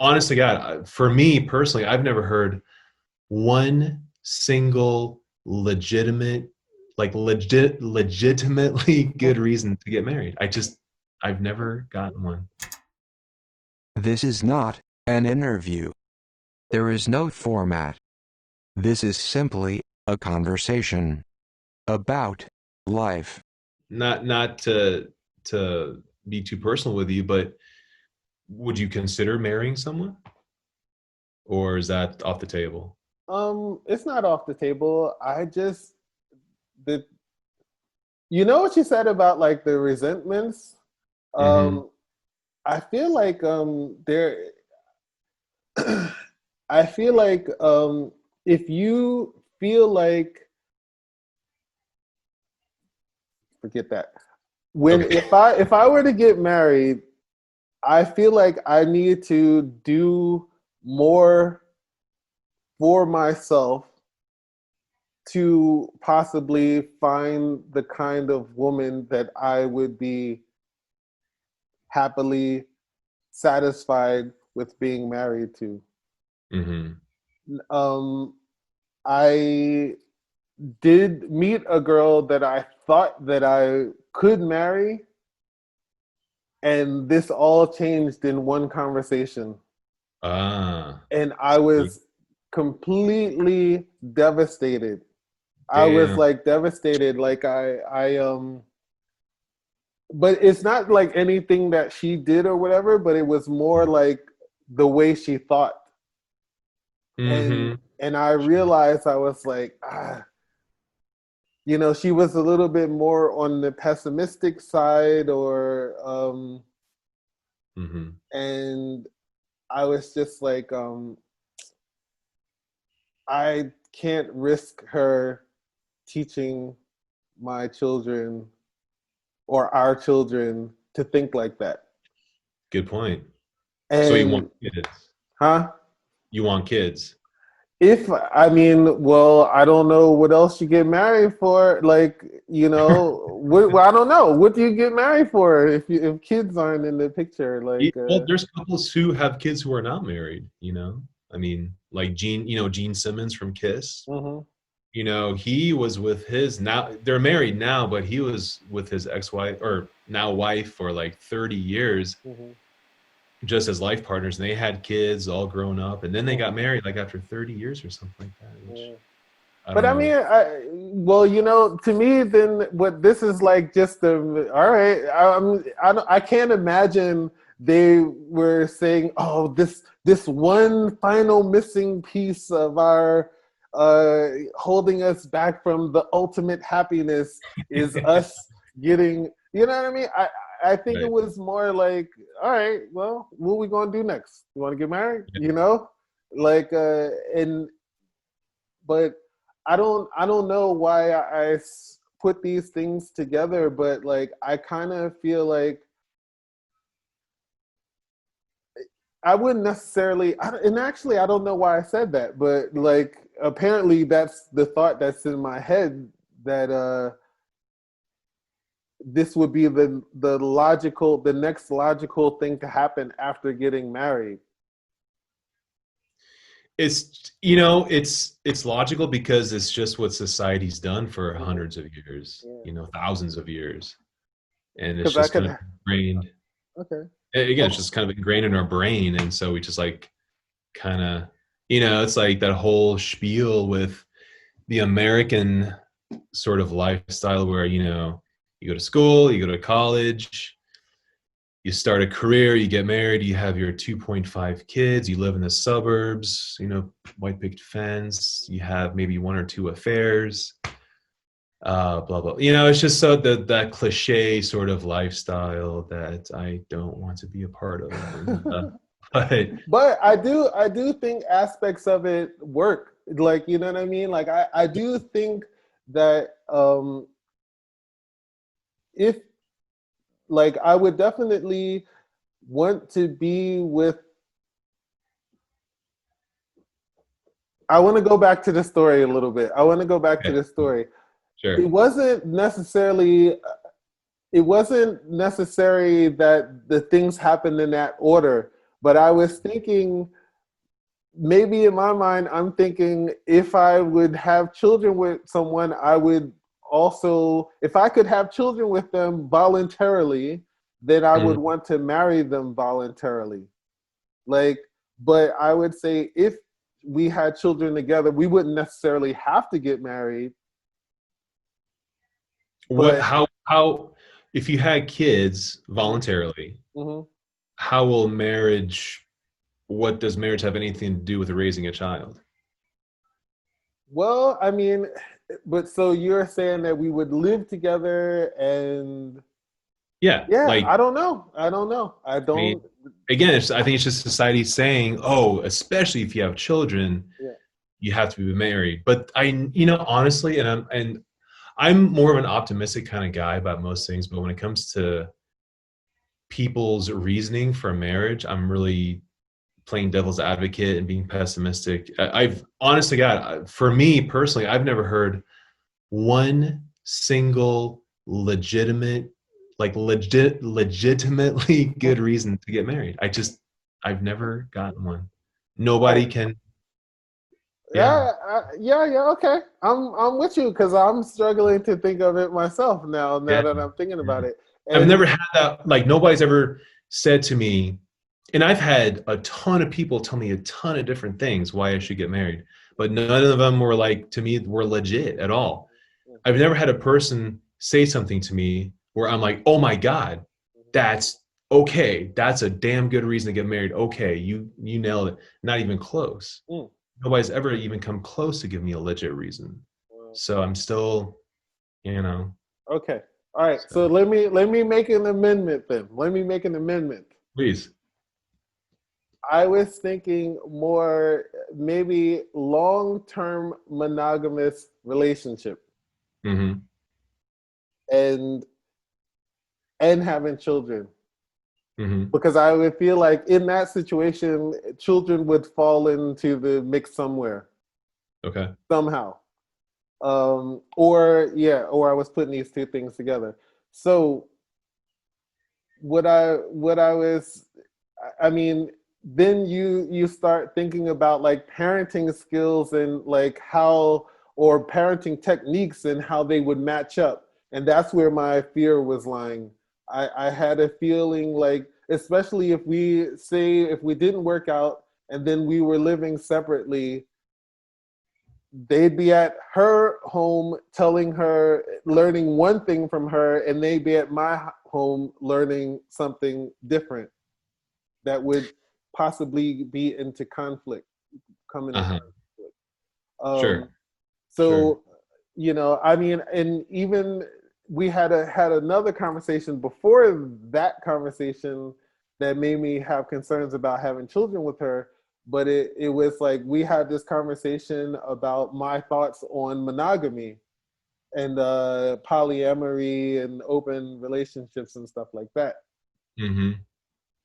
honest to God, for me personally, I've never heard one single legitimate, legitimately good reason to get married. I've never gotten one. This is not an interview. There is no format. This is simply a conversation about life. Not to be too personal with you, but would you consider marrying someone, or is that off the table? It's not off the table. I just the you know what you said about like the resentments? Mm-hmm. Um, I feel like there I feel like if you feel like forget that. When Okay. if I were to get married, I feel like I need to do more for myself to possibly find the kind of woman that I would be happily satisfied with being married to. Mm-hmm. Um, I did meet a girl that I thought that I could marry, and this all changed in one conversation. Ah, And I was completely devastated. I was damn. like devastated. Like but it's not like anything that she did or whatever, but it was more like the way she thought. And Mm-hmm. and I realized I was like, she was a little bit more on the pessimistic side or Mm-hmm. and I was just like, I can't risk her teaching my children or our children to think like that. Good point. So you want And kids? huh? You want kids? If I mean, well, I don't know what else you get married for. Like, I don't know. What do you get married for if kids aren't in the picture? Like, Well, there's couples who have kids who are not married. I mean, like Gene Simmons from Kiss. mhm, He was with his now they're married now, but he was with his ex-wife or now wife for like 30 years, mhm, just as life partners, and they had kids all grown up, and then they got mhm, married like after 30 years or something like that, which yeah. I But don't I know. mean, well, to me, then what this is like just the all right. I can't imagine they were saying, "Oh, this one final missing piece of our holding us back from the ultimate happiness is us getting." You know what I mean? I think it Right. was more like, all right, well, what are we gonna do next? You want to get married? Yeah. Like and but I don't know why put these things together, but like I kind of feel like I wouldn't necessarily and actually I don't know why I said that, but like apparently that's the thought that's in my head that this would be the next logical thing to happen after getting married. It's logical because it's just what society's done for Mhm. hundreds of years, Yeah. thousands of years, and it's Because I just kind of could ingrained. okay. Again, it's Well, just kind of ingrained in our brain, and so we just like kind of, it's like that whole spiel with the American sort of lifestyle where you go to school, you go to college, you start a career, you get married, you have your 2.5 kids, you live in the suburbs, white picket fence, you have maybe one or two affairs, blah blah. It's just so that cliche sort of lifestyle that I don't want to be a part of. And, but but I do think aspects of it work. Like, you know what I mean? Like I do think that if like I would definitely want to be with I want to go back to the story a little bit. I want to go back to okay, the story. It sure. wasn't necessarily it wasn't necessary that the things happened in that order, But I was thinking, maybe in my mind, I'm thinking if I would have children with someone, I would also, if I could have children with them voluntarily, then I would Mhm. want to marry them voluntarily. Like, but I would say if we had children together, we wouldn't necessarily have to get married. What? But How? If you had kids mhm, voluntarily, mhm. how will marriage? What does marriage have anything to do with raising a child? Well, I mean, but so you're saying that we would live together and Yeah, yeah, like I don't know. I don't know. I I mean, don't. again, I think it's just society saying, "Oh, especially if you have children, Yeah. you have to be married." But honestly, I'm more of an optimistic kind of guy about most things. But when it comes to people's reasoning for marriage, I'm really playing devil's advocate and being pessimistic. I've honestly, God, for me personally, I've never heard one single legitimate, legitimately good reason to get married. I've never gotten one. All right. Nobody can. Yeah, Yeah. Okay. I'm with you because I'm struggling to think of it myself now. Now yeah, that I'm thinking yeah. about it, I've and never had that. Like nobody's ever said to me, and I've had a ton of people tell me a ton of different things why I should get married, but none of them were like to me were legit at all. I've never had a person say something to me where I'm like, oh my God, that's okay. That's a damn good reason to get married. Okay, you nailed it. Not even close. mm, Nobody's ever even come close to giving me a legit reason. well, So I'm still, you know, okay. All right. So so let me make an amendment then. Let me make an amendment. please. I was thinking more maybe long-term monogamous relationship Hmm. and and having children Hmm. because I would feel like in that situation children would fall into the mix somewhere Okay. somehow. Or yeah, or I was putting these two things together. So what I was, I mean, then you start thinking about like parenting skills and like how or parenting techniques and how they would match up, and that's where my fear was lying. I had a feeling like, especially if we say if we didn't work out and then we were living separately, they'd be at her home telling her, learning one thing from her, and they'd be at my home learning something different that would possibly be into conflict, come into Uh-huh. conflict. Sure. Um, Sure. so, I mean, and even we had another conversation before that conversation that made me have concerns about having children with her. But it was like we had this conversation about my thoughts on monogamy and polyamory and open relationships and stuff like that. Hmm.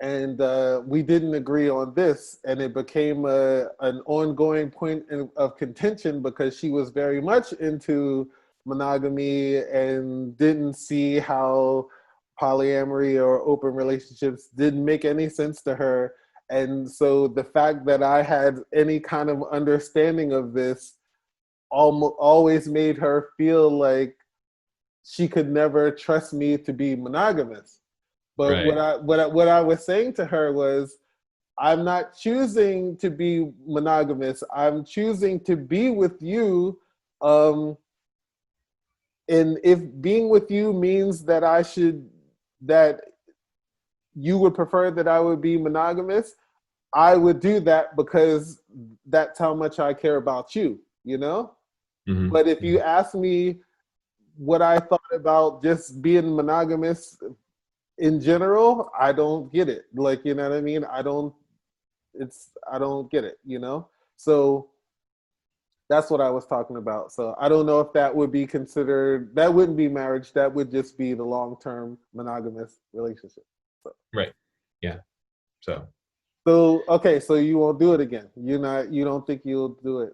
And we didn't agree on this, and it became an ongoing point of contention because she was very much into monogamy and didn't see how polyamory or open relationships didn't make any sense to her. And so the fact that I had any kind of understanding of this always made her feel like she could never trust me to be monogamous. But what Right. I what I, what I was saying to her was, I'm not choosing to be monogamous. I'm choosing to be with you. Um, and if being with you means that you would prefer that I would be monogamous, I would do that because that's how much I care about you, you know? Hmm. But if you ask me what I thought about just being monogamous in general, I don't get it. Like, you know what I mean? I don't get it. So that's what I was talking about. So I don't know if that would be considered, that wouldn't be marriage. That would just be the long-term monogamous relationship. So, Right. Yeah. So okay. So you won't do it again. You don't think you'll do it.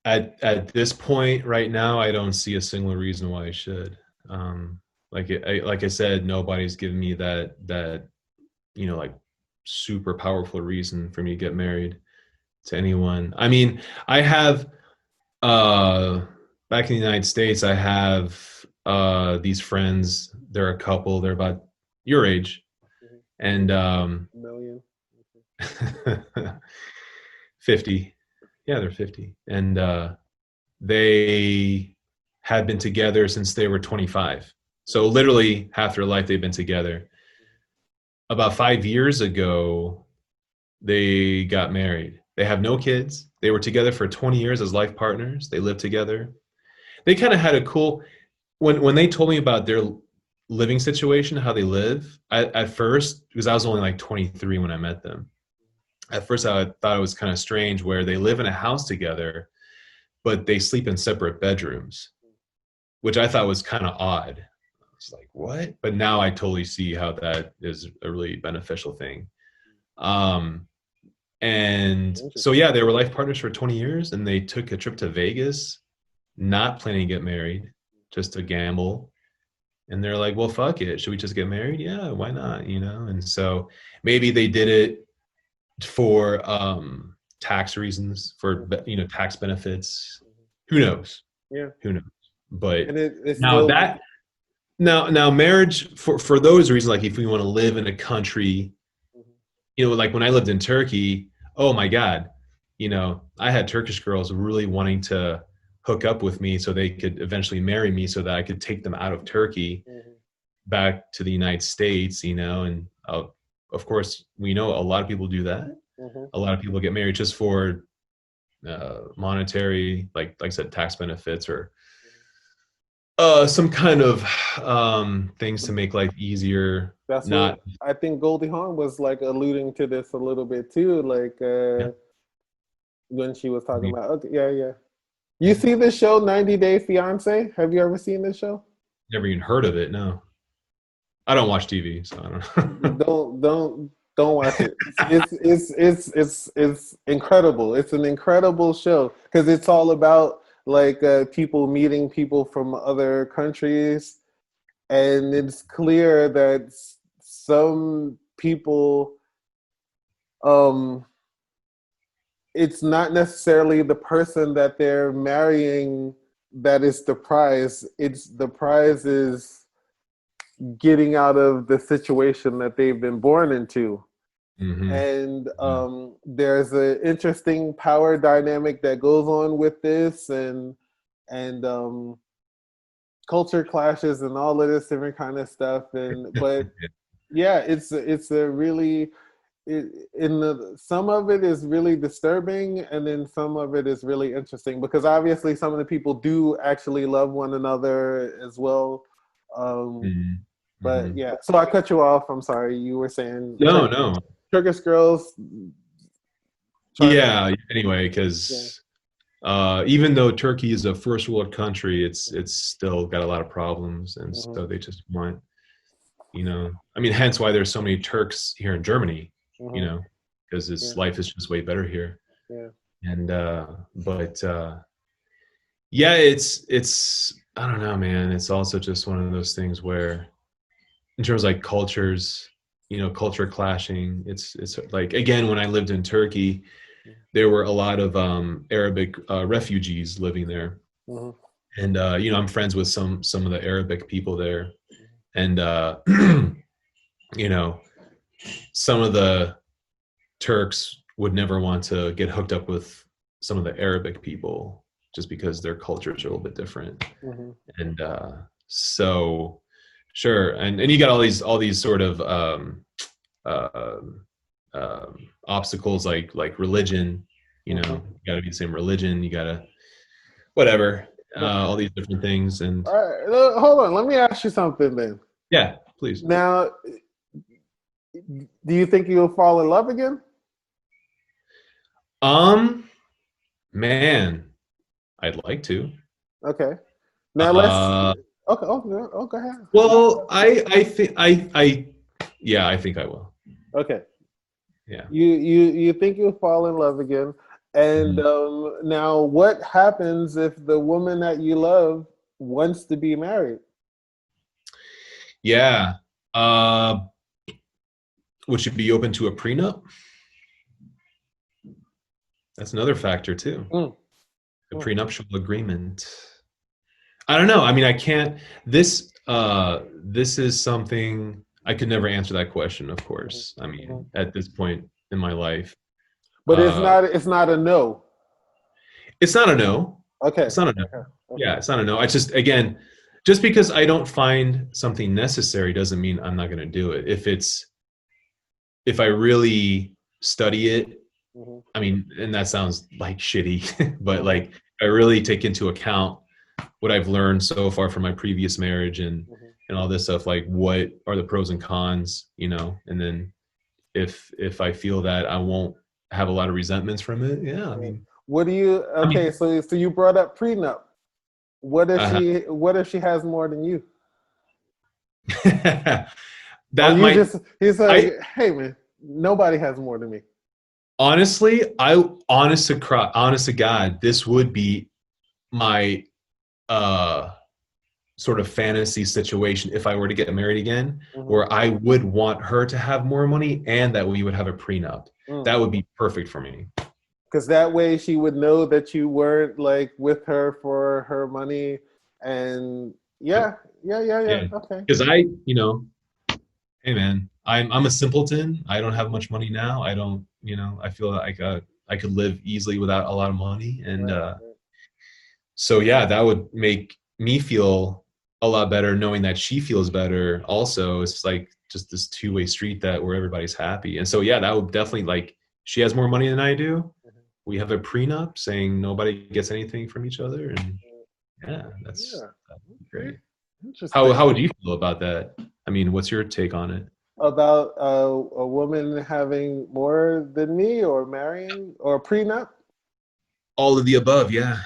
at this point right now, I don't see a single reason why I should. Like I said, nobody's given me that like super powerful reason for me to get married to anyone. I mean, I have back in the United States, I have these friends. They're a couple. They're about your age, and Million. 50. Yeah, they're 50, and they had been together since they were 25. So literally half their life they've been together. About 5 years ago, they got married. They have no kids. They were together for 20 years as life partners. They lived together. They kind of had a cool, when they told me about their living situation, how they live, at first, because I was only like 23 when I met them. At first, I thought it was kind of strange where they live in a house together, but they sleep in separate bedrooms, which I thought was kind of odd. I was like, what? But now I totally see how that is a really beneficial thing. And so, yeah, they were life partners for 20 years, and they took a trip to Vegas, not planning to get married, just to gamble. And they're like, well, fuck it. Should we just get married? Yeah, why not? You know? And so maybe they did it for tax reasons, for, you know, tax benefits. Who knows? Yeah. Who knows? But And it's now still, that now marriage for those reasons, like if we want to live in a country, you know, like when I lived in Turkey, oh my God, you know, I had Turkish girls really wanting to hook up with me so they could eventually marry me so that I could take them out of Turkey back to the United States, you know, and of course, we know a lot of people do that. A lot of people get married just for monetary, like I said, tax benefits or some kind of things to make life easier. that's Not, what I think Goldie Hawn was like alluding to this a little bit too, like yeah, when she was talking me- about, okay, yeah, yeah. You yeah. see this show, 90 Day Fiance? Have you ever seen this show? Never even heard of it. No, I don't watch TV, so I don't know. Don't watch it. It's incredible. It's an incredible show because it's all about like people meeting people from other countries, and it's clear that some people, um, it's not necessarily the person that they're marrying that is the prize. It's the prize is getting out of the situation that they've been born into. Hmm. And there's an interesting power dynamic that goes on with this, and culture clashes and all of this different kind of stuff. And but yeah, it's a really some of it is really disturbing, and then some of it is really interesting because obviously some of the people do actually love one another as well. Um, Hmm. but Hmm. yeah, so I cut you off. I'm sorry. You were saying No, no. Turkish girls trying to. Yeah. Anyway, Yeah. because even though Turkey is a first world country, it's still got a lot of problems, and Mhm, so they just want, you know, I mean, hence why there's so many Turks here in Germany, you mhm, know, because yeah, his life is just way better here. yeah, And but yeah, it's I don't know, man. It's also just one of those things where, in terms of like cultures, you know, culture clashing. It's like, again, when I lived in Turkey, there were a lot of Arabic refugees living there, mhm, and you know, I'm friends with some of the Arabic people there, and you know, some of the Turks would never want to get hooked up with some of the Arabic people just because their cultures are a little bit different. mhm, And so, sure, and you got all these sort of uh, obstacles like religion. You know, mhm. you got to be the same religion. You got to whatever, But all these different things. And all right, hold on. Let me ask you something then. yeah, please. Now, do you think you'll fall in love again? Um, man, I'd like to. Okay. Now let's. Uh, Okay. Okay. Oh, go ahead. well, I think I yeah, I think I will. Okay. Yeah. You think you'll fall in love again, and Mhm. now what happens if the woman that you love wants to be married? Yeah. Uh, Would you be open to a prenup? That's another factor too. Mm, A mm, prenuptial agreement. I don't know. I mean, I can't. This is something I could never answer that question. Of mhm, course. I mean, mhm. at this point in my life, But uh, it's not a no. it's not a no. Okay. It's not a no. Okay. Yeah, Okay. it's not a no. I just again, just because I don't find something necessary doesn't mean I'm not going to do it. If I really study it, Mhm, I mean, and that sounds like shitty, but mhm, like I really take into account what I've learned so far from my previous marriage mhm. and all this stuff, like what are the pros and cons, and then if I feel that I won't have a lot of resentments from it, yeah, I Right. mean, What do you? I mean, Okay, so you brought up prenup. uh, What if she has more than you? Or that you might just he's I like, hey man, nobody has more than me. honestly, honest to God, this would be my uh sort of fantasy situation if I were to get married again, Hmm. where I would want her to have more money and that we would have a prenup. Mm. That would be perfect for me. Because that way she would know that you weren't like with her for her money, and Yep. yeah. Yeah. Okay. Because hey man, I'm a simpleton. I don't have much money now. I don't, I feel like I could live easily without a lot of money, and Right. so yeah, that would make me feel a lot better knowing that she feels better also. It's like just this two-way street that where everybody's happy. And so yeah, that would definitely, like, she has more money than I do. Mhm. We have a prenup saying nobody gets anything from each other, and yeah, Yeah. that's Okay. great. How Interesting. would you feel about that? I mean, what's your take on it? About a woman having more than me or marrying or prenup? All of the above, yeah.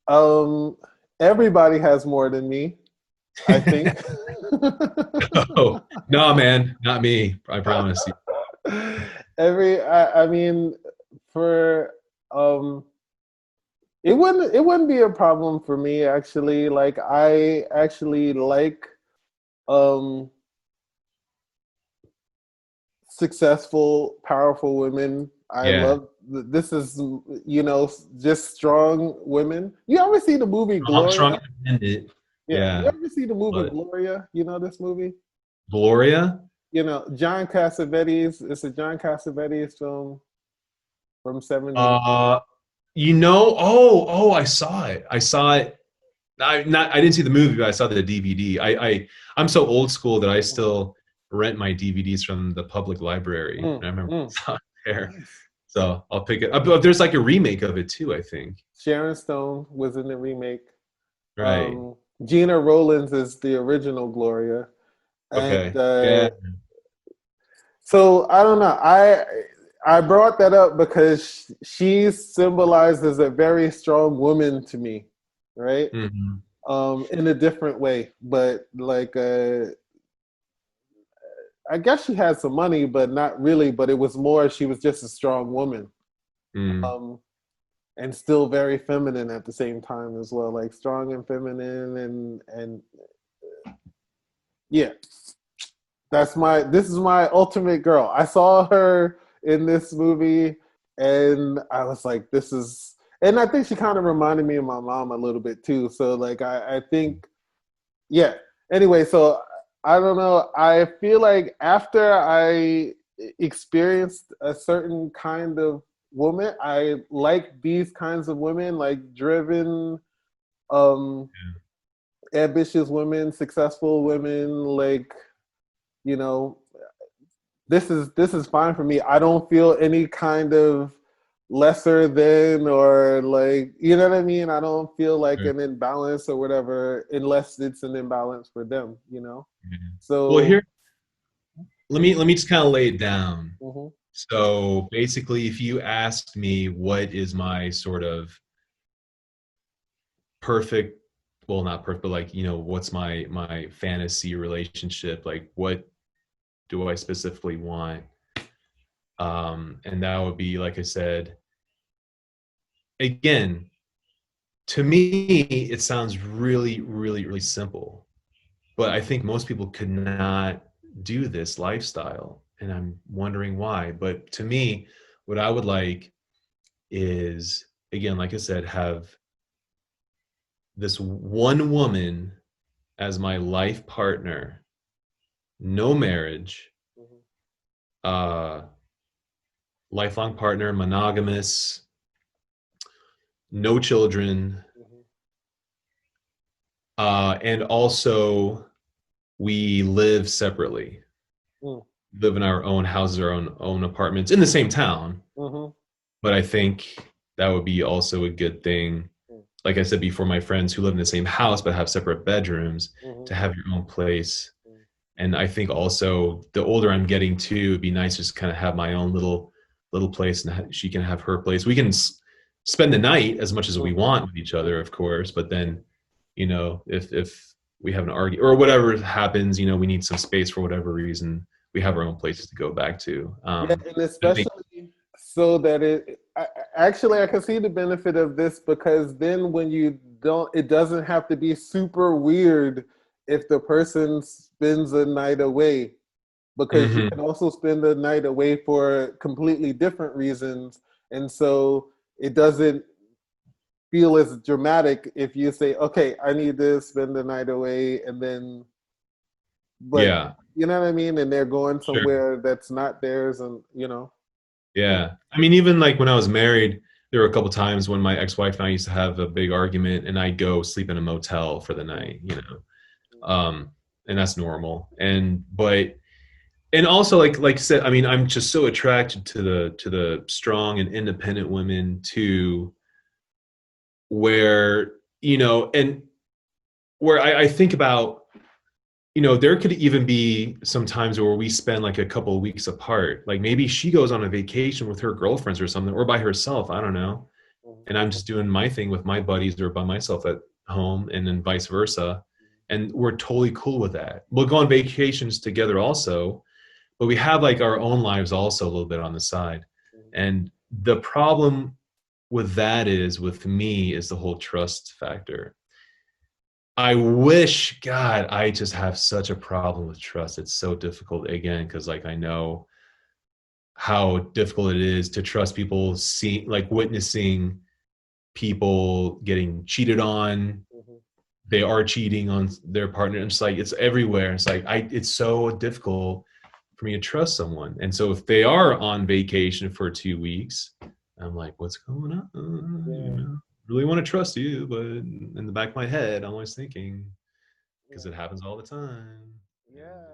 Um, Everybody has more than me, I think. Oh, no, man, not me. I promise you. I mean, for um, it wouldn't be a problem for me actually. Like I actually like um successful, powerful women. I Yeah, love this is just strong women. You ever see the movie strong Gloria? independent. Yeah, you Yeah, ever see the movie but Gloria? You know this movie? Gloria. John Cassavetes. It's a John Cassavetes film from '70. Uh, I saw it. I saw it. I didn't see the movie, but I saw the DVD. I'm so old school that I still rent my DVDs from the public library, Mm, and I remember I mm. saw it there. Nice. So I'll pick it up. But there's like a remake of it too, I think. Sharon Stone was in the remake. Right. Gina Rowlands is the original Gloria, and Okay. Yeah. so I don't know. I brought that up because she symbolizes a very strong woman to me, right? Hmm. In a different way, but like I guess she had some money, but not really. But it was more she was just a strong woman, Mm. um, and still very feminine at the same time as well, like strong and feminine, and yeah. This is my ultimate girl. I saw her in this movie and I was like, this is and I think she kind of reminded me of my mom a little bit too. So like I think yeah. Anyway, so I don't know. I feel like after I experienced a certain kind of woman, I like these kinds of women, like driven, um, ambitious women, successful women, like you know this is fine for me. I don't feel any kind of lesser than or like you know what I mean. I don't feel like Sure. an imbalance or whatever unless it's an imbalance for them. You know. Yeah. Well, So here, let me just kind of lay it down. mhm, So basically, if you asked me what is my sort of perfect, well, not perfect, but like, what's my fantasy relationship, like what do I specifically want? And that would be, like I said, again, to me, it sounds really, really, really simple, but I think most people could not do this lifestyle. and I'm wondering why. But to me, what I would like is, again, like I said, have this one woman as my life partner, no marriage, Mhm. uh, lifelong partner, monogamous, no children, Mhm. and also we live separately, Mm. live in our own houses, our own apartments in the same town. Mhm. But I think that would be also a good thing. Mm. Like I said before, my friends who live in the same house but have separate bedrooms, Mhm. to have your own place. Mm. And I think also the older I'm getting too, it'd be nice to just kind of have my own little place, and she can have her place. We can spend the night as much as we Mhm. want with each other, of course. But then, if we have an argument or whatever happens, we need some space for whatever reason. We have our own places to go back to. Yeah, and I think. especially so that actually I can see the benefit of this because then when you don't, it doesn't have to be super weird if the person spends a night away because you can Mhm. also spend the night away for completely different reasons, and so it doesn't feel as dramatic if you say, "Okay, I need to spend the night away," and then, but Yeah. you know what I mean, and they're going Sure. somewhere that's not theirs, and you know. Yeah. I mean, even like when I was married, there were a couple times when my ex-wife and I used to have a big argument, and I'd go sleep in a motel for the Mm, night. mm, Um, and that's normal. And also, like I said, I mean, I'm just so attracted to the strong and independent women too, where, and where I think about, there could even be some times where we spend like a couple of weeks apart. Like maybe she goes on a vacation with her girlfriends or something, or by herself. I don't know. mm, And I'm just doing my thing with my buddies or by myself at home, and then vice versa. And we're totally cool with that. We'll go on vacations together also, but we have like our own lives also a little bit on the side. mm. And the problem with that is, with me, is the whole trust factor. I wish, God, I just have such a problem with trust. It's so difficult, again, because like I know how difficult it is to trust people, like witnessing people getting cheated on. Mhm. They are cheating on their partner. It's like it's everywhere. It's like it's so difficult for me to trust someone. And so if they are on vacation for 2 weeks, I'm like, what's going on? Yeah, Really want to trust you, but in the back of my head, I'm always thinking, because yeah, it happens all the time. yeah.